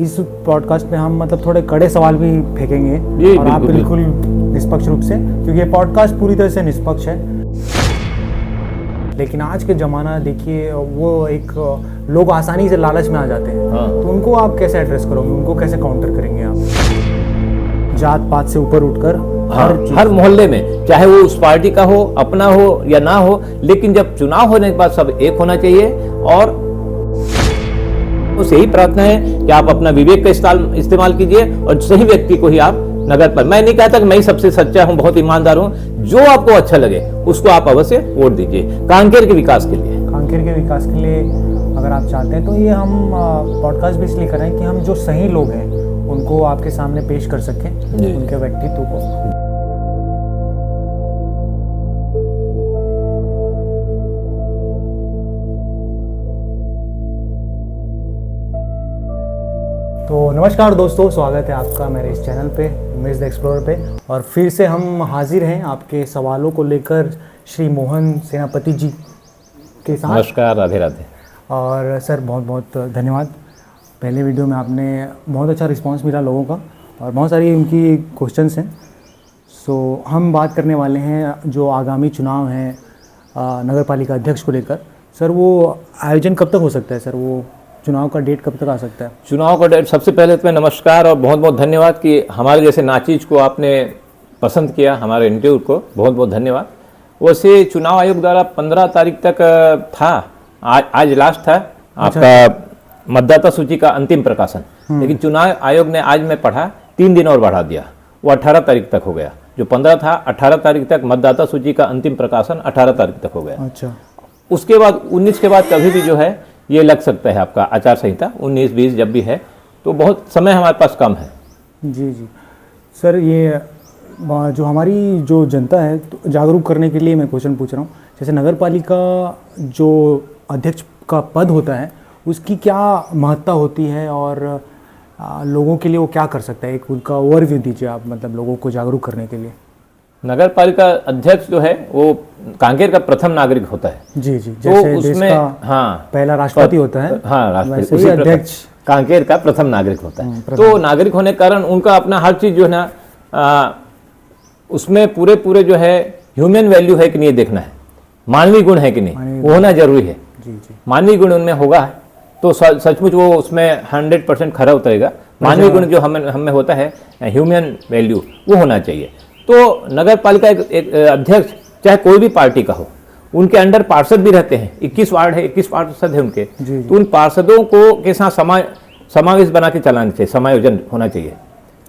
इस पॉडकास्ट में हम मतलब थोड़े कड़े सवाल भी फेंकेंगे ये और आप बिल्कुल बिल्कुल निष्पक्ष रूप से, क्योंकि ये पॉडकास्ट पूरी तरह से निष्पक्ष है। लेकिन आज के ज़माना देखिए, वो एक लोग आसानी से लालच में आ जाते हैं। हाँ। तो उनको आप कैसे एड्रेस करोगे, उनको कैसे काउंटर करेंगे आप? जात पात से ऊपर उठकर हर मोहल्ले में, चाहे वो उस पार्टी का हो, अपना हो या ना हो, लेकिन जब चुनाव होने के बाद सब एक होना चाहिए। और यही प्रार्थना है कि आप अपना विवेक का इस्तेमाल कीजिए और सही व्यक्ति को ही आप नगर पर, मैं नहीं कहता कि मैं ही सबसे सच्चा हूं, बहुत ईमानदार हूं, जो आपको अच्छा लगे उसको आप अवश्य वोट दीजिए कांकेर के विकास के लिए। कांकेर के विकास के लिए अगर आप चाहते हैं तो ये हम पॉडकास्ट भी इसलिए कर रहे हैं कि हम जो सही लोग हैं उनको आपके सामने पेश कर सकें, उनके व्यक्तित्व को। तो नमस्कार दोस्तों, स्वागत है आपका मेरे इस चैनल पे, उमेश द एक्सप्लोरर पे। और फिर से हम हाजिर हैं आपके सवालों को लेकर श्री मोहन सेनापति जी के साथ। नमस्कार, राधे राधे। और सर बहुत बहुत धन्यवाद। पहले वीडियो में आपने बहुत अच्छा रिस्पांस मिला लोगों का और बहुत सारी उनकी क्वेश्चंस हैं। सो हम बात करने वाले हैं जो आगामी चुनाव हैं नगर पालिका अध्यक्ष को लेकर। सर वो आयोजन कब तक हो सकता है? सर वो चुनाव का डेट कब तक आ सकता है? चुनाव का डेट, सबसे पहले तो मैं नमस्कार और बहुत बहुत धन्यवाद कि हमारे जैसे नाचीज को आपने पसंद किया, हमारे इंटरव्यू को बहुत बहुत धन्यवाद। वैसे चुनाव आयोग द्वारा 15 तारीख तक था, आज लास्ट था आपका मतदाता सूची का अंतिम प्रकाशन, लेकिन चुनाव आयोग ने, आज मैं पढ़ा, 3 दिन और बढ़ा दिया, वो 18 तारीख तक हो गया। जो 15 था, 18 तारीख तक मतदाता सूची का अंतिम प्रकाशन 18 तारीख तक हो गया। अच्छा, उसके बाद 19 के बाद कभी भी जो है ये लग सकता है आपका आचार संहिता, 19-20 जब भी है, तो बहुत समय हमारे पास कम है। जी जी सर, ये जो हमारी जो जनता है तो जागरूक करने के लिए मैं क्वेश्चन पूछ रहा हूँ। जैसे नगर पालिका जो अध्यक्ष का पद होता है उसकी क्या महत्ता होती है और लोगों के लिए वो क्या कर सकता है? एक उनका ओवरव्यू दीजिए आप, मतलब लोगों को जागरूक करने के लिए। नगर पालिका अध्यक्ष जो है वो कांकेर का प्रथम नागरिक होता है। जी जी, तो जैसे उसमें देश का पहला राष्ट्रपति होता है, हाँ, राष्ट्रपति, वैसे ही अध्यक्ष कांकेर का प्रथम नागरिक होता है। तो नागरिक होने के कारण उनका अपना हर चीज जो है ना, उसमें पूरे जो है ह्यूमन वैल्यू है कि नहीं देखना है, मानवीय गुण है कि नहीं, वो होना जरूरी है। जी जी, मानवीय गुण उनमें होगा तो सचमुच वो उसमें 100% खरा उतरेगा। मानवीय गुण जो हमें होता है, ह्यूमन वैल्यू, वो होना चाहिए। तो नगर पालिका एक अध्यक्ष चाहे कोई भी पार्टी का हो, उनके अंडर पार्षद भी रहते हैं, 21 वार्ड है, 21 पार्षद है उनके। तो उन पार्षदों को के साथ समावेश बना के चलाना चाहिए, समायोजन होना चाहिए।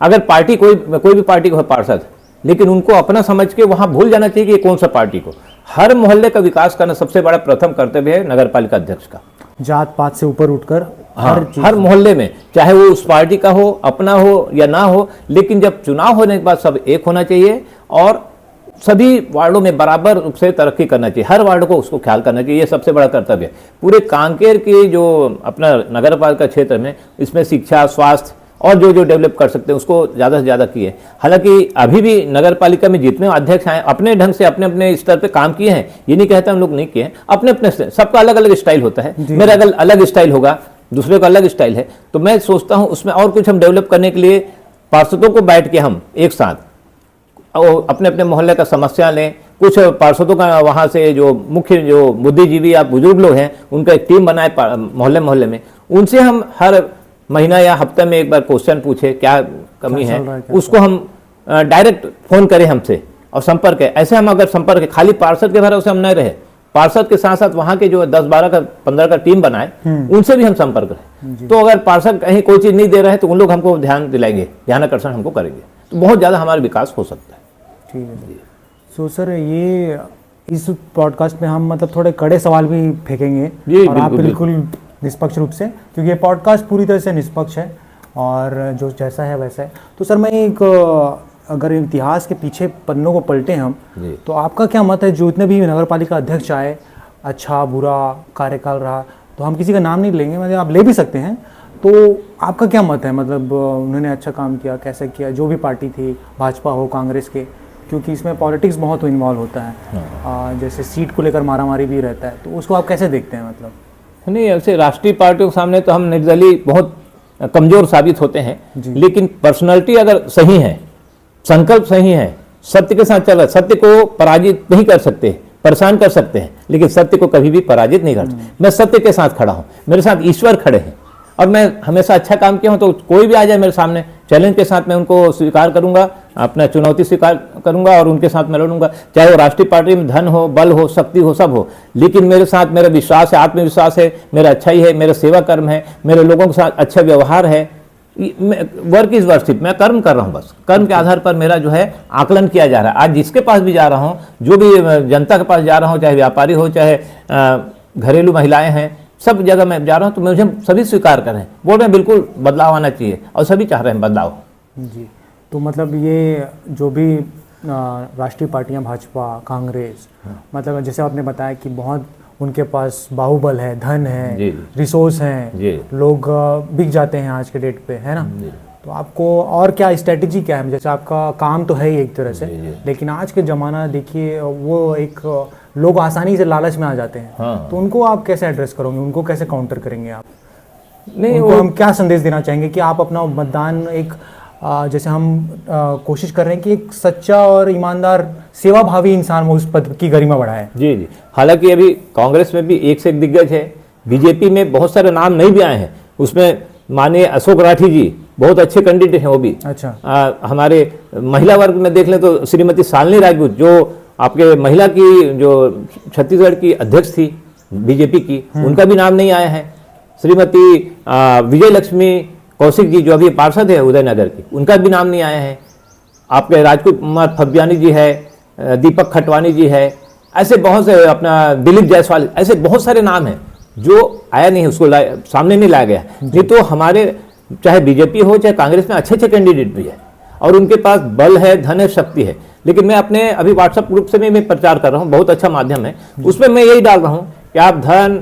अगर पार्टी कोई भी पार्टी को है पार्षद, लेकिन उनको अपना समझ के वहां भूल जाना चाहिए कि कौन सा पार्टी को। हर मोहल्ले का विकास करना सबसे बड़ा प्रथम कर्तव्य है नगर पालिका अध्यक्ष का। जात पात से ऊपर उठकर हर मोहल्ले में, चाहे वो उस पार्टी का हो, अपना हो या ना हो, लेकिन जब चुनाव होने के बाद सब एक होना चाहिए और सभी वार्डों में बराबर रूप से तरक्की करना चाहिए। हर वार्ड को उसको ख्याल करना चाहिए, ये सबसे बड़ा कर्तव्य है। पूरे कांकेर के जो अपना नगर पालिका क्षेत्र में, इसमें शिक्षा, स्वास्थ्य और जो डेवलप कर सकते हैं उसको ज़्यादा से ज़्यादा किए। हालांकि अभी भी नगर पालिका में जितने अध्यक्ष आए अपने ढंग से अपने स्तर पे काम किए हैं, ये नहीं कहता हम लोग नहीं किए हैं, अपने सबका अलग अलग स्टाइल होता है। मेरा अलग स्टाइल होगा, दूसरे का अलग स्टाइल है, तो मैं सोचता हूँ उसमें और कुछ हम डेवलप करने के लिए पार्षदों को बैठ के हम एक साथ अपने मोहल्ले का समस्या लें। कुछ पार्षदों का वहाँ से जो मुख्य जो बुद्धिजीवी या बुजुर्ग लोग हैं उनका एक टीम बनाए मोहल्ले में, उनसे हम हर महीना या हफ्ते में एक बार क्वेश्चन पूछे क्या कमी है, उसको हम डायरेक्ट फोन करें हमसे और संपर्क है। ऐसे हम अगर संपर्क है, खाली पार्षद के भरोसे हम नहीं रहे, पार्षद के साथ साथ वहाँ के जो 10-12 का 15 का टीम बनाए, उनसे भी हम संपर्क रहे। तो अगर पार्षद कहीं कोई चीज नहीं दे रहे हैं तो उन लोग हमको ध्यान दिलाएंगे, ध्यान आकर्षण हमको करेंगे, तो बहुत ज़्यादा हमारा विकास हो सकता है। ठीक है। सो सर, ये इस पॉडकास्ट में हम मतलब थोड़े कड़े सवाल भी फेंकेंगे और आप बिल्कुल निष्पक्ष रूप से, क्योंकि ये पॉडकास्ट पूरी तरह से निष्पक्ष है और जो जैसा है वैसा है। तो सर मैं अगर इतिहास के पीछे पन्नों को पलटे हम, तो आपका क्या मत है, जो इतने भी नगर पालिका अध्यक्ष आए, अच्छा बुरा कार्यकाल रहा, तो हम किसी का नाम नहीं लेंगे, मतलब आप ले भी सकते हैं, तो आपका क्या मत है? मतलब उन्होंने अच्छा काम किया, कैसे किया, जो भी पार्टी थी, भाजपा हो, कांग्रेस के, क्योंकि इसमें पॉलिटिक्स बहुत इन्वॉल्व होता है। जैसे सीट को लेकर मारामारी भी रहता है, तो उसको आप कैसे देखते हैं? मतलब नहीं, ऐसे राष्ट्रीय पार्टियों के सामने तो हम निर्दलीय बहुत कमजोर साबित होते हैं, जी। लेकिन पर्सनालिटी अगर सही है, संकल्प सही है, सत्य के साथ चल रहा है, सत्य को पराजित नहीं कर सकते, परेशान कर सकते हैं, लेकिन सत्य को कभी भी पराजित नहीं कर सकते। मैं सत्य के साथ खड़ा हूं, मेरे साथ ईश्वर खड़े हैं, और मैं हमेशा अच्छा काम किया हूं, तो कोई भी आ जाए मेरे सामने चैलेंज के साथ, मैं उनको स्वीकार करूंगा, अपना चुनौती स्वीकार करूंगा और उनके साथ मैं लड़ूंगा, चाहे वो राष्ट्रीय पार्टी में धन हो, बल हो, शक्ति हो, सब हो, लेकिन मेरे साथ मेरा विश्वास है, आत्मविश्वास है, मेरा अच्छाई है, मेरा सेवा कर्म है, मेरे लोगों के साथ अच्छा व्यवहार है। वर्क इज वर्शिप, मैं कर्म कर रहा हूं, बस कर्म के आधार पर मेरा जो है आकलन किया जा रहा है। आज जिसके पास भी जा रहा हूं, जो भी जनता के पास जा रहा हूं, चाहे व्यापारी हो, चाहे घरेलू महिलाएं हैं, सब जगह मैं जा रहा हूं, तो मुझे सभी स्वीकार करें, बोल रहे हैं बिल्कुल बदलाव आना चाहिए, और सभी चाह रहे हैं बदलाव। जी, तो मतलब ये जो भी राष्ट्रीय पार्टियां, भाजपा, कांग्रेस, मतलब जैसे आपने बताया कि बहुत उनके पास बाहुबल है, धन है, जी। रिसोर्स हैं, लोग बिक जाते हैं आज के डेट पे, है ना। तो आपको और क्या स्ट्रेटेजी क्या है? जैसे आपका काम तो है ही एक तरह से, लेकिन आज के ज़माना देखिए, वो एक लोग आसानी से लालच में आ जाते हैं। हाँ। तो उनको आप कैसे एड्रेस करोगे, उनको कैसे काउंटर करेंगे आप? नहीं, उनको हम क्या संदेश देना चाहेंगे कि आप अपना मतदान एक जैसे हम कोशिश कर रहे हैं कि एक सच्चा और ईमानदार सेवाभावी इंसान वो उस पद की गरिमा बढ़ाए। जी जी, हालांकि अभी कांग्रेस में भी एक से एक दिग्गज है, बीजेपी में बहुत सारे नाम नहीं भी आए हैं, उसमें माननीय अशोक राठी जी बहुत अच्छे कैंडिडेट हैं, वो भी। अच्छा। हमारे महिला वर्ग में देख लें तो श्रीमती शालिनी राजपूत, जो आपके महिला की जो छत्तीसगढ़ की अध्यक्ष थी बीजेपी की, उनका भी नाम नहीं आया है। श्रीमती विजय लक्ष्मी कौशिक जी, जो अभी पार्षद है उदयनगर की, उनका भी नाम नहीं आया है। आपके राजकुमार फब्यानी जी है, दीपक खटवानी जी है, ऐसे बहुत से, अपना दिलीप जायसवाल, ऐसे बहुत सारे नाम हैं जो आया नहीं, उसको सामने नहीं लाया गया। नहीं तो हमारे चाहे बीजेपी हो चाहे कांग्रेस में अच्छे अच्छे कैंडिडेट भी है, और उनके पास बल है, धन है, शक्ति है। लेकिन मैं अपने अभी व्हाट्सएप ग्रुप से मैं प्रचार कर रहा हूँ, बहुत अच्छा माध्यम है, उसमें मैं यही डाल रहा हूँ कि आप धन,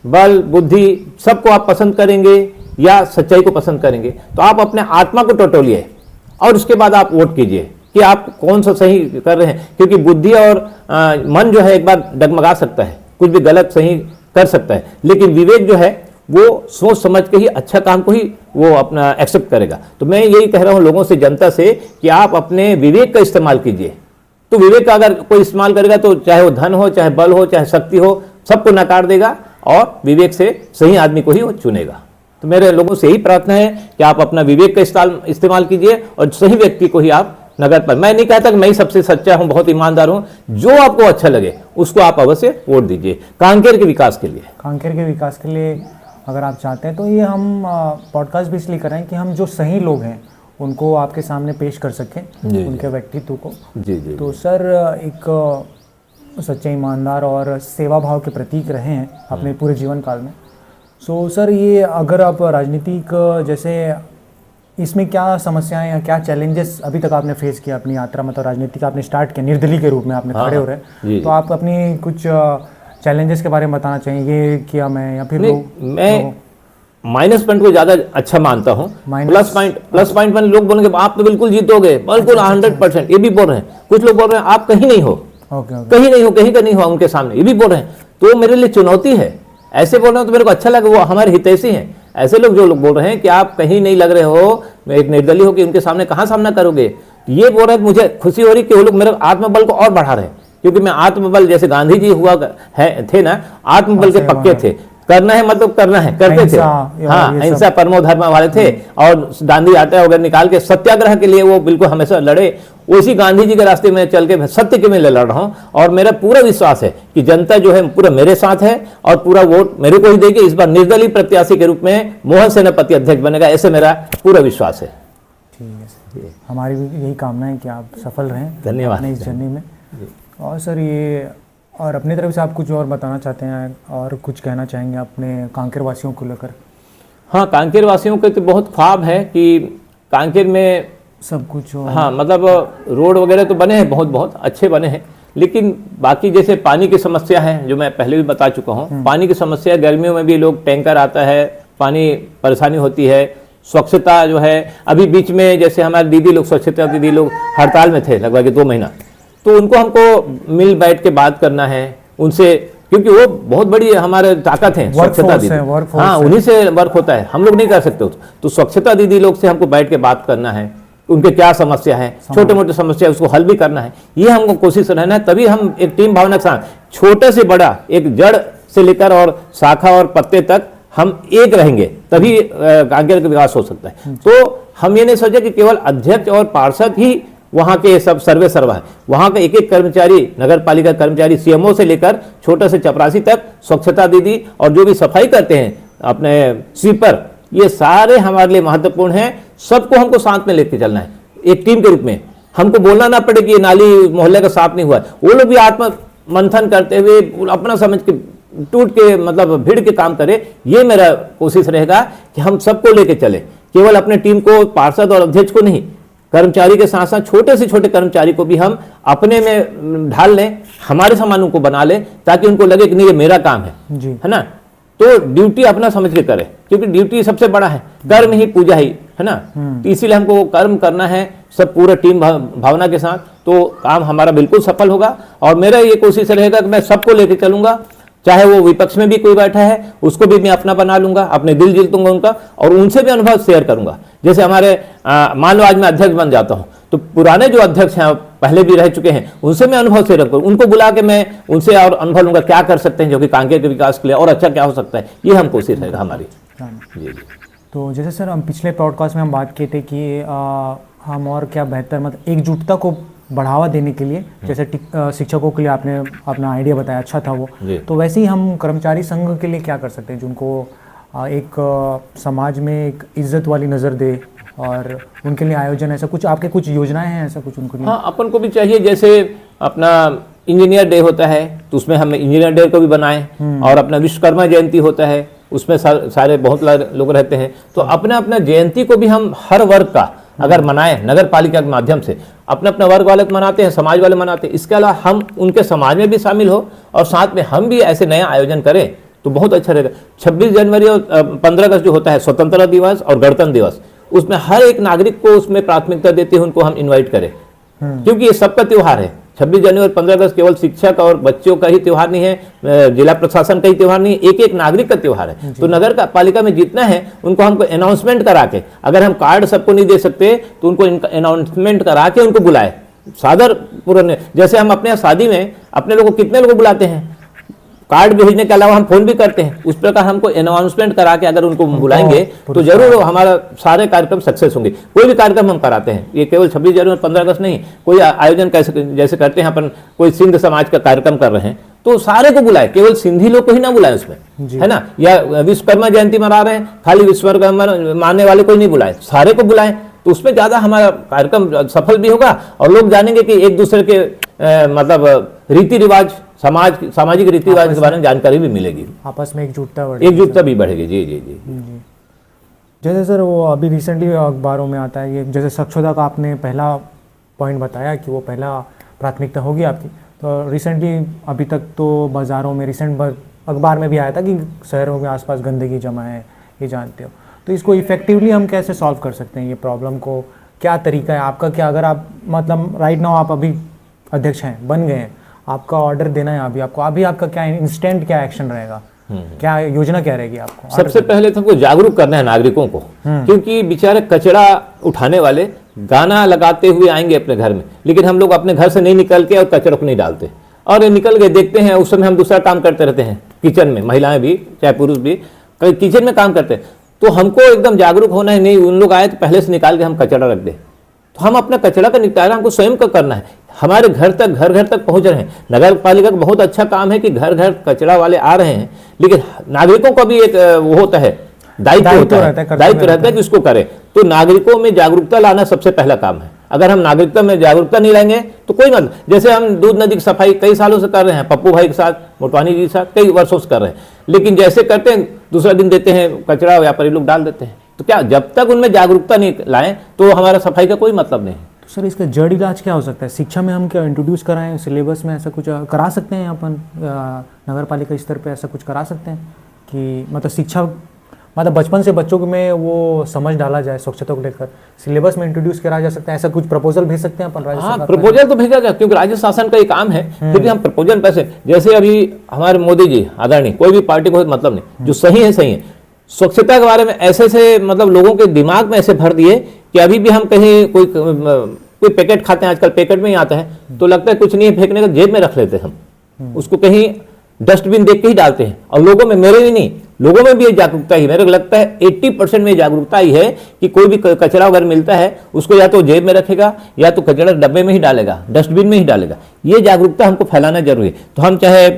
बल, बुद्धि सबको आप पसंद करेंगे या सच्चाई को पसंद करेंगे, तो आप अपने आत्मा को टटोलिए और उसके बाद आप वोट कीजिए कि आप कौन सा सही कर रहे हैं। क्योंकि बुद्धि और मन जो है एक बार डगमगा सकता है, कुछ भी गलत सही कर सकता है, लेकिन विवेक जो है वो सोच समझ के ही अच्छा काम को ही वो अपना एक्सेप्ट करेगा। तो मैं यही कह रहा हूं लोगों से, जनता से, कि आप अपने विवेक का इस्तेमाल कीजिए। तो विवेक का अगर कोई इस्तेमाल करेगा तो चाहे वो धन हो, चाहे बल हो, चाहे शक्ति हो, सबको नकार देगा और विवेक से सही आदमी को ही वो चुनेगा। तो मेरे लोगों से यही प्रार्थना है कि आप अपना विवेक का इस्तेमाल कीजिए और सही व्यक्ति को ही आप नगर पर, मैं नहीं कहता कि मैं ही सबसे सच्चा हूं, बहुत ईमानदार हूं, जो आपको अच्छा लगे उसको आप अवश्य वोट दीजिए कांकेर के विकास के लिए। कांकेर के विकास के लिए अगर आप चाहते हैं तो ये हम पॉडकास्ट भी इसलिए कर रहे हैं कि हम जो सही लोग हैं उनको आपके सामने पेश कर सकें, उनके व्यक्तित्व को। जी जी। तो सर, एक सच्चे, ईमानदार और सेवा भाव के प्रतीक रहे हैं अपने पूरे जीवन काल में। सो सर, ये अगर आप राजनीतिक, जैसे इसमें क्या समस्याएं या क्या चैलेंजेस अभी तक आपने फेस किया अपनी यात्रा में? तो राजनीतिक आपने स्टार्ट किया, निर्दलीय के रूप में आपने खड़े हो रहे हैं, तो आप अपनी कुछ चैलेंजेस के बारे में बताना चाहिए, ये किया मैं या फिर मैं माइनस पॉइंट को ज्यादा अच्छा मानता हूँ। प्लस पॉइंट में लोग बोलेंगे आप तो बिल्कुल जीतोगे, बिल्कुल 100%, ये भी बोल रहे हैं। कुछ लोग बोल रहे हैं आप कहीं नहीं हो, कहीं नहीं हो, कहीं का नहीं हो उनके सामने, ये भी बोल रहे हैं। तो मेरे लिए चुनौती है, ऐसे बोल रहे हो तो मेरे को अच्छा लगा, वो हमारे हितैषी हैं। ऐसे लोग जो लोग बोल रहे हैं कि आप कहीं नहीं लग रहे हो, मैं एक निर्दलीय हो कि उनके सामने कहाँ सामना करोगे, ये बोल रहे हैं। मुझे खुशी हो रही कि वो लोग मेरे आत्मबल को और बढ़ा रहे हैं, क्योंकि मैं आत्मबल, जैसे गांधी जी हुआ थे ना, आत्मबल के पक्के थे, करना है मतलब करना है, करते थे। हाँ, अहिंसा परमो धर्म वाले थे, और गांधी आटा वगैरह निकाल के सत्याग्रह के लिए वो बिल्कुल हमेशा लड़े। उसी गांधी जी के रास्ते में चल के सत्य के में लड़ रहा हूँ, और मेरा पूरा विश्वास है कि जनता जो है पूरा मेरे साथ है और पूरा वोट मेरे को ही देगी। इस बार निर्दलीय प्रत्याशी के रूप में मोहन सेनापति अध्यक्ष बनेगा, ऐसे मेरा पूरा विश्वास है। ठीक है, हमारी भी यही कामना है कि आप सफल रहें, धन्यवाद, अपने इस जर्नी में। और सर, ये और अपनी तरफ से आप कुछ और बताना चाहते हैं और कुछ कहना चाहेंगे अपने कांकेर वासियों को लेकर? हाँ, कांकेर वासियों के तो बहुत ख्वाब है कि कांकेर में सब कुछ हो। हाँ, मतलब रोड वगैरह तो बने हैं, बहुत अच्छे बने हैं, लेकिन बाकी जैसे पानी की समस्या है, जो मैं पहले भी बता चुका हूँ। पानी की समस्या, गर्मियों में भी लोग टैंकर आता है, पानी परेशानी होती है। स्वच्छता जो है, अभी बीच में जैसे हमारे दीदी लोग, स्वच्छता दीदी लोग हड़ताल में थे लगभग 2 महीना, तो उनको हमको मिल बैठ के बात करना है, उनसे क्योंकि वो बहुत बड़ी हमारे ताकत है स्वच्छता दीदी। हाँ, उन्हीं से वर्क होता है, हम लोग नहीं कर सकते। तो स्वच्छता दीदी लोग से हमको बैठ के बात करना है, उनके क्या समस्या है, छोटे मोटे समस्या उसको हल भी करना है, ये हमको कोशिश रहना है। तभी हम एक टीम भावना के साथ छोटे से बड़ा, एक जड़ से लेकर और शाखा और पत्ते तक हम एक रहेंगे, तभी आगे का विकास हो सकता है। तो हम ये नहीं सोचे कि केवल अध्यक्ष और पार्षद ही वहाँ के सब सर्वे सर्वा है। वहाँ का एक एक कर्मचारी, नगर पालिका कर्मचारी, सीएमओ से लेकर छोटे से चपरासी तक, स्वच्छता दीदी और जो भी सफाई करते हैं अपने स्वीपर, ये सारे हमारे लिए महत्वपूर्ण हैं। सबको हमको साथ में लेके चलना है एक टीम के रूप में। हमको बोलना ना पड़े कि ये नाली मोहल्ले का साफ नहीं हुआ है, वो लोग भी आत्म मंथन करते हुए अपना समझ के टूट के मतलब भिड़ के काम करे। ये मेरा कोशिश रहेगा कि हम सबको लेके चले, केवल अपने टीम को, पार्षद और अध्यक्ष को नहीं, कर्मचारी के साथ साथ छोटे से छोटे कर्मचारी को भी हम अपने में ढाल लें, हमारे सामानों को बना लें, ताकि उनको लगे कि नहीं ये मेरा काम है ना। तो ड्यूटी अपना समझ के करें, क्योंकि ड्यूटी सबसे बड़ा है, कर्म ही पूजा ही है ना। तो इसीलिए हमको वो कर्म करना है सब पूरा टीम भावना के साथ, तो काम हमारा बिल्कुल सफल होगा। और मेरा ये कोशिश रहेगा कि मैं सबको लेके चलूंगा, चाहे वो विपक्ष में भी कोई बैठा है उसको भी मैं अपना बना लूंगा, अपने दिल जीत लूंगा उनका, और उनसे भी अनुभव शेयर करूंगा। जैसे हमारे मान लो आज मैं अध्यक्ष बन जाता हूं, तो पुराने जो अध्यक्ष हैं पहले भी रह चुके हैं, उनसे मैं अनुभव शेयर करूँ, उनको बुला के मैं उनसे और अनुभव लूंगा, क्या कर सकते हैं जो कि कांकेर के विकास के लिए और अच्छा क्या हो सकता है। ये हम कोशिश रहेगा हमारी। जी। तो जैसे सर हम पिछले पॉडकास्ट में हम बात किए थे कि हम और क्या बेहतर मतलब एकजुटता को बढ़ावा देने के लिए, जैसे शिक्षकों के लिए आपने अपना आइडिया बताया, अच्छा था वो। तो वैसे ही हम कर्मचारी संघ के लिए क्या कर सकते हैं जिनको एक समाज में एक इज्जत वाली नज़र दे, और उनके लिए आयोजन, ऐसा कुछ आपके कुछ योजनाएं हैं ऐसा कुछ उनको लिए? हाँ, अपन को भी चाहिए। जैसे अपना इंजीनियर डे होता है तो उसमें हम इंजीनियर डे को भी बनाएं, और अपना विश्वकर्मा जयंती होता है उसमें सारे बहुत लोग रहते हैं, तो अपना अपना जयंती को भी हम हर वर्ग का अगर मनाएं नगर पालिका के माध्यम से, अपना अपना वर्ग वाले मनाते हैं, समाज वाले मनाते हैं, इसके अलावा हम उनके समाज में भी शामिल हो और साथ में हम भी ऐसे नया आयोजन करें तो बहुत अच्छा रहेगा। 26 जनवरी और 15 अगस्त जो होता है स्वतंत्रता दिवस और गणतंत्र दिवस, उसमें हर एक नागरिक को उसमें प्राथमिकता देते हुए उनको हम इन्वाइट करें, क्योंकि ये सबका त्यौहार है। 26 जनवरी और 15 अगस्त केवल शिक्षक और बच्चों का ही त्यौहार नहीं है, जिला प्रशासन का ही त्यौहार नहीं है, एक एक नागरिक का त्यौहार है। तो नगर का पालिका में जितना है उनको हमको अनाउंसमेंट करा के, अगर हम कार्ड सबको नहीं दे सकते तो उनको अनाउंसमेंट करा के उनको बुलाए सादर पूर्ण। जैसे हम अपने शादी में अपने लोगों कितने लोगों बुलाते हैं, कार्ड भेजने के अलावा हम फोन भी करते हैं, उस प्रकार हमको अनाउंसमेंट करा के अगर उनको बुलाएंगे तो जरूर हमारा सारे कार्यक्रम सक्सेस होंगे। कोई भी कार्यक्रम हम कराते हैं, ये केवल 26 जनवरी और 15 अगस्त नहीं, कोई आयोजन कैसे जैसे करते हैं अपन, कोई सिंध समाज का कार्यक्रम कर रहे हैं तो सारे को बुलाए, केवल सिंधी लोग को ही ना बुलाए उसमें, है ना। या विश्वकर्मा जयंती मना रहे हैं, खाली विश्वकर्मा मानने वाले को नहीं बुलाए, सारे को बुलाए, तो उसमें ज्यादा हमारा कार्यक्रम सफल भी होगा और लोग जानेंगे कि एक दूसरे के मतलब रीति रिवाज, सामाजिक रीति रिवाज के बारे में जानकारी भी मिलेगी, आपस में एकजुटता भी बढ़ेगी। जी जी जी। जैसे सर वो अभी रिसेंटली अखबारों में आता है, ये जैसे स्वच्छता का आपने पहला पॉइंट बताया कि वो पहला प्राथमिकता होगी आपकी, तो रिसेंटली अभी तक तो बाज़ारों में रिसेंट अखबार में भी आया था कि शहरों के आसपास गंदगी जमा है, ये जानते हो। तो इसको इफेक्टिवली हम कैसे सॉल्व कर सकते हैं ये प्रॉब्लम को, क्या तरीका है आपका? क्या अगर आप मतलब राइट नाउ आप अभी अध्यक्ष हैं, बन गए हैं, आपका ऑर्डर देना है अभी आपको, अभी आपका क्या इंस्टेंट क्या एक्शन रहेगा, क्या योजना क्या रहेगी आपको? सबसे पहले तो हमको जागरूक करना है नागरिकों को, क्योंकि बेचारे कचरा उठाने वाले गाना लगाते हुए आएंगे अपने घर में, लेकिन हम लोग अपने घर से नहीं निकल के और कचरा को नहीं डालते, और निकल के देखते हैं उस समय हम दूसरा काम करते रहते हैं किचन में, महिलाएं भी चाहे पुरुष भी किचन में काम करते हैं। तो हमको एकदम जागरूक होना है, नहीं उन लोग आए तो पहले से निकाल के हम कचरा रख दें, तो हम अपना कचरा का निपटारा हमको स्वयं का करना है, हमारे घर तक पहुंच रहे हैं। नगर पालिका का बहुत अच्छा काम है कि घर घर कचरा वाले आ रहे हैं, लेकिन नागरिकों का भी एक वो होता है, दायित्व रहता है कि इसको करें। तो नागरिकों में जागरूकता लाना सबसे पहला काम है। अगर हम नागरिकता में जागरूकता नहीं लाएंगे तो कोई मतलब, जैसे हम दूध नदी की सफाई कई सालों से कर रहे हैं, पप्पू भाई के साथ, मोटवानी जी के साथ कई वर्षों से कर रहे हैं, लेकिन जैसे करते हैं दूसरा दिन देते हैं कचरा, व्यापारी लोग डाल देते हैं। तो क्या जब तक उनमें जागरूकता नहीं लाएं तो हमारा सफाई का कोई मतलब नहीं है। तो सर इसका जड़ इलाज क्या हो सकता है? शिक्षा में हम क्या इंट्रोड्यूस कराएं, सिलेबस में ऐसा कुछ करा सकते हैं अपन, नगर पालिका स्तर पे ऐसा कुछ करा सकते हैं कि मतलब शिक्षा मतलब बचपन से बच्चों में वो समझ डाला जाए स्वच्छता को लेकर, सिलेबस में इंट्रोड्यूस करा जा सकता है, ऐसा कुछ प्रपोजल भेज सकते हैं अपन राज्य हाँ, सरकार को? प्रपोजल तो भेजा जाए, क्योंकि राज्य शासन का ये काम है। फिर भी हम प्रपोजल पैसे, जैसे अभी हमारे मोदी जी आदरणीय, कोई भी पार्टी को मतलब नहीं, जो सही है सही है, स्वच्छता के बारे में ऐसे से मतलब लोगों के दिमाग में ऐसे भर दिए कि अभी भी हम कहीं कोई पैकेट खाते हैं, आजकल पैकेट में ही आता है, तो लगता है कुछ नहीं है फेंकने का, जेब में रख लेते हैं हम उसको, कहीं डस्टबिन देख के ही डालते हैं। और लोगों में, मेरे ही नहीं, लोगों में भी ये जागरूकता ही, मेरे को लगता है 80% में जागरूकता ही है कि कोई भी कचरा अगर मिलता है उसको या तो जेब में रखेगा या तो कचरा डब्बे में ही डालेगा, डस्टबिन में ही डालेगा। ये जागरूकता हमको फैलाना जरूरी है। तो हम चाहे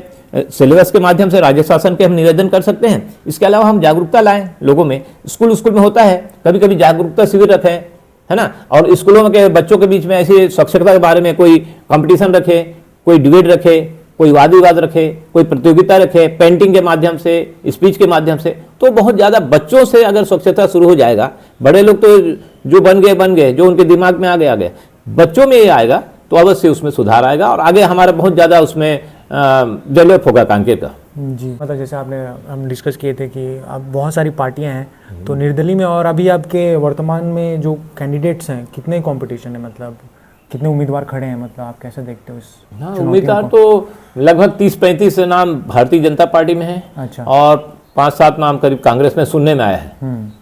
सिलेबस के माध्यम से राज्य शासन के हम निवेदन कर सकते हैं, इसके अलावा हम जागरूकता लाएं लोगों में। स्कूल में होता है, कभी कभी जागरूकता शिविर रखें, है ना, और स्कूलों के बच्चों के बीच में ऐसी स्वच्छता के बारे में कोई कंपटीशन रखे, कोई डिबेट रखे, कोई वाद विवाद रखे, कोई प्रतियोगिता रखे, पेंटिंग के माध्यम से, स्पीच के माध्यम से, तो बहुत ज़्यादा बच्चों से अगर स्वच्छता शुरू हो जाएगा, बड़े लोग तो जो बन गए, जो उनके दिमाग में आ गया, बच्चों में ये आएगा तो अवश्य उसमें सुधार आएगा और आगे हमारा बहुत ज़्यादा उसमें डेवलप होगा कांकेर का। जी, मतलब जैसे हम डिस्कस किए थे कि अब बहुत सारी पार्टियां हैं, तो निर्दलीय में और अभी आपके वर्तमान में जो कैंडिडेट्स हैं, कितने कंपटीशन है, मतलब कितने उम्मीदवार खड़े हैं, मतलब आप कैसे देखते हो इस? हाँ, उम्मीदवार तो लगभग 30-35 नाम भारतीय जनता पार्टी में है। अच्छा। और 5-7 नाम करीब कांग्रेस में सुनने में आया है,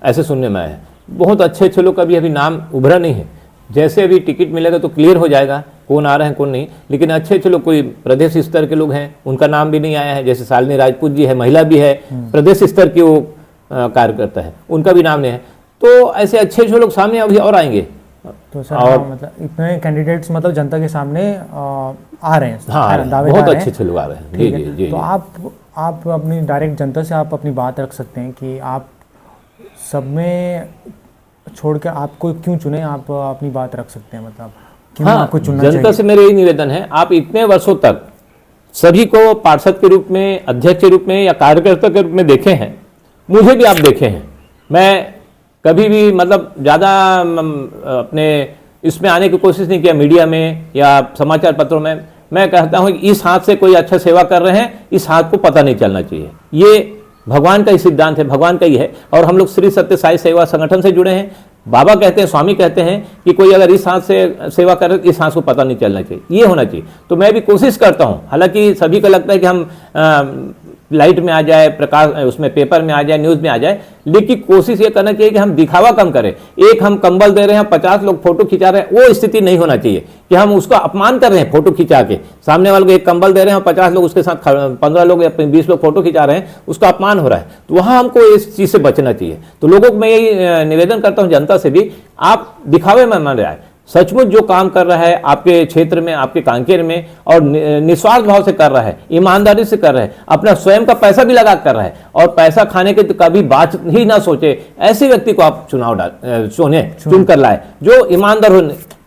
ऐसे सुनने में आया है। बहुत अच्छे लोग का अभी नाम उभरा नहीं है, जैसे अभी टिकट मिलेगा तो क्लियर हो जाएगा कौन आ रहे हैं कौन नहीं। लेकिन अच्छे लोग, कोई प्रदेश स्तर के लोग हैं, उनका नाम भी नहीं आया है, जैसे शालिनी राजपूत जी है, महिला भी है, प्रदेश स्तर की वो कार्यकर्ता है, उनका भी नाम नहीं है। तो ऐसे अच्छे लोग सामने अभी और आएंगे। तो सर और मतलब इतने कैंडिडेट्स मतलब जनता के सामने आ रहे हैं। हाँ, बहुत अच्छे लोग आ रहे हैं। ठीक है, तो आप अपनी डायरेक्ट जनता से आप अपनी बात रख सकते हैं कि आप सब में छोड़ के आपको क्यों चुने, आप अपनी बात रख सकते हैं, मतलब क्यों आपको चुनना चाहिए? जनता से मेरा यही निवेदन है, आप इतने वर्षों तक सभी को पार्षद के रूप में, अध्यक्ष के रूप में या कार्यकर्ता के रूप में देखे हैं, मुझे भी आप देखे हैं। मैं कभी भी मतलब ज़्यादा अपने इसमें आने की कोशिश नहीं किया, मीडिया में या समाचार पत्रों में। मैं कहता हूँ कि इस हाथ से कोई अच्छा सेवा कर रहे हैं, इस हाथ को पता नहीं चलना चाहिए। ये भगवान का ही सिद्धांत है, भगवान का ही है। और हम लोग श्री सत्य साई सेवा संगठन से जुड़े हैं। बाबा कहते हैं, स्वामी कहते हैं कि कोई अगर इस हाथ से सेवा करे तो इस हाथ को पता नहीं चलना चाहिए, ये होना चाहिए। तो मैं भी कोशिश करता हूँ, हालांकि सभी को लगता है कि हम लाइट में आ जाए, प्रकाश उसमें पेपर में आ जाए, न्यूज़ में आ जाए, लेकिन कोशिश ये करना चाहिए कि हम दिखावा कम करें। एक हम कंबल दे रहे हैं, 50 लोग फोटो खिंचा रहे हैं, वो स्थिति नहीं होना चाहिए कि हम उसका अपमान कर रहे हैं फोटो खिंचा के। सामने वाले को एक कंबल दे रहे हैं और 50 लोग उसके साथ 15 लोग या 20 लोग फोटो खिंचा रहे हैं, उसका अपमान हो रहा है। तो वहाँ हमको इस चीज़ से बचना चाहिए। तो लोगों को मैं यही निवेदन करता हूँ, जनता से भी, आप दिखावे में न जाए, सचमुच जो काम कर रहा है आपके क्षेत्र में, आपके कांकेर में, और निस्वार्थ भाव से कर रहा है, ईमानदारी से कर रहा है, अपना स्वयं का पैसा भी लगा कर रहा है, और पैसा खाने के तो कभी बात ही ना सोचे, ऐसे व्यक्ति को आप चुन कर लाए, जो ईमानदार हो,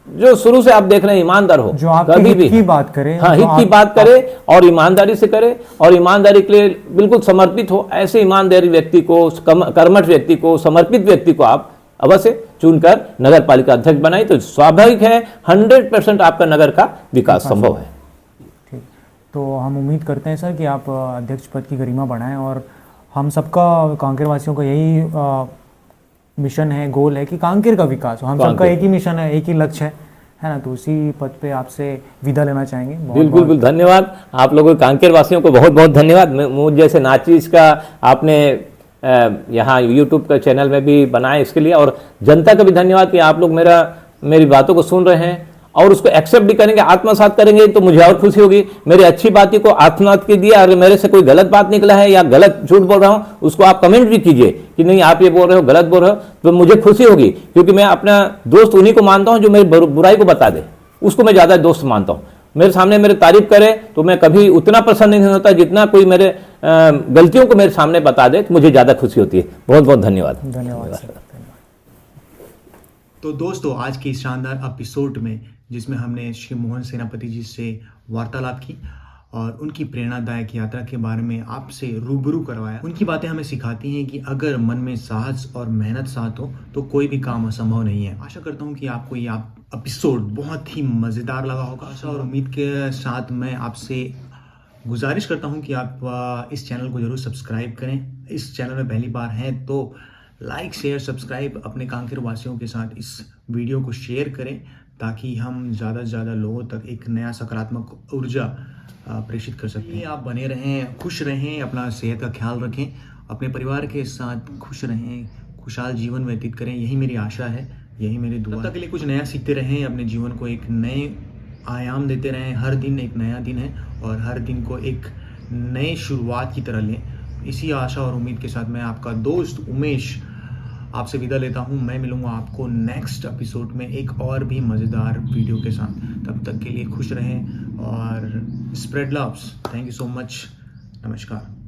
जो शुरू से आप देख रहे हैं ईमानदार हो, जो आपके कभी भी हित की बात करे, हाँ, हित की बात करे और ईमानदारी से करे, और ईमानदारी के लिए बिल्कुल समर्पित हो। ऐसे ईमानदारी व्यक्ति को, कर्मठ व्यक्ति को, समर्पित व्यक्ति को आप अवश्य चुनकर नगर पालिका अध्यक्ष बनाई, तो स्वाभाविक है 100% आपका नगर का विकास संभव है। ठीक, तो हम उम्मीद करते हैं सर कि आप अध्यक्ष पद की गरिमा बढ़ाएं, और हम सबका, कांकेर वासियों का यही मिशन है, गोल है कि कांकेर का विकास हो। हम सबका एक ही मिशन है, एक ही लक्ष्य है ना। तो उसी पद पे आपसे विदा लेना चाहेंगे। बिल्कुल धन्यवाद आप लोगों, कांकेर वासियों को बहुत बहुत धन्यवाद। मुझ जैसे नाचीज का आपने यहाँ यूट्यूब का चैनल में भी बनाया, इसके लिए। और जनता का भी धन्यवाद कि आप लोग मेरी बातों को सुन रहे हैं और उसको एक्सेप्ट भी करेंगे, आत्मसात करेंगे, तो मुझे और खुशी होगी। मेरी अच्छी बातों को आत्मसात कीजिए। अगर मेरे से कोई गलत बात निकला है या गलत झूठ बोल रहा हूँ, उसको आप कमेंट भी कीजिए कि नहीं आप ये बोल रहे हो, गलत बोल रहे हो, तो मुझे खुशी होगी। क्योंकि मैं अपना दोस्त उन्हीं को मानता हूँ जो मेरी बुराई को बता दे, उसको मैं ज़्यादा दोस्त मानता हूँ। मेरे सामने मेरे तारीफ करे तो मैं कभी उतना प्रसन्न नहीं होता जितना कोई मेरे गलतियों को मेरे सामने बता दे, तो मुझे ज़्यादा खुशी होती है। बहुत बहुत धन्यवाद। धन्यवाद। तो दोस्तों, आज के इस शानदार एपिसोड में जिसमें हमने श्री मोहन सेनापति जी से वार्तालाप की और उनकी प्रेरणादायक यात्रा के बारे में आपसे रूबरू करवाया। उनकी बातें हमें सिखाती हैं कि अगर मन में साहस और मेहनत साथ हो तो कोई भी काम असंभव नहीं है। आशा करता हूं कि आपको ये एपिसोड बहुत ही मज़ेदार लगा होगा। आशा और उम्मीद के साथ मैं आपसे गुजारिश करता हूं कि आप इस चैनल को ज़रूर सब्सक्राइब करें, इस चैनल में पहली बार हैं तो लाइक शेयर सब्सक्राइब अपने कांकेर वासियों के साथ इस वीडियो को शेयर करें, ताकि हम ज़्यादा से ज़्यादा लोगों तक एक नया सकारात्मक ऊर्जा प्रेषित कर सकते हैं। आप बने रहें, खुश रहें, अपना सेहत का ख्याल रखें, अपने परिवार के साथ खुश रहें, खुशहाल जीवन व्यतीत करें, यही मेरी आशा है, यही मेरी दुआ है। तब तक के लिए कुछ नया सीखते रहें, अपने जीवन को एक नए आयाम देते रहें। हर दिन एक नया दिन है और हर दिन को एक नए शुरुआत की तरह लें। इसी आशा और उम्मीद के साथ मैं आपका दोस्त उमेश आपसे विदा लेता हूँ। मैं मिलूँगा आपको नेक्स्ट एपिसोड में एक और भी मज़ेदार वीडियो के साथ। तब तक के लिए खुश रहें और spread loves. Thank you so much. नमस्कार।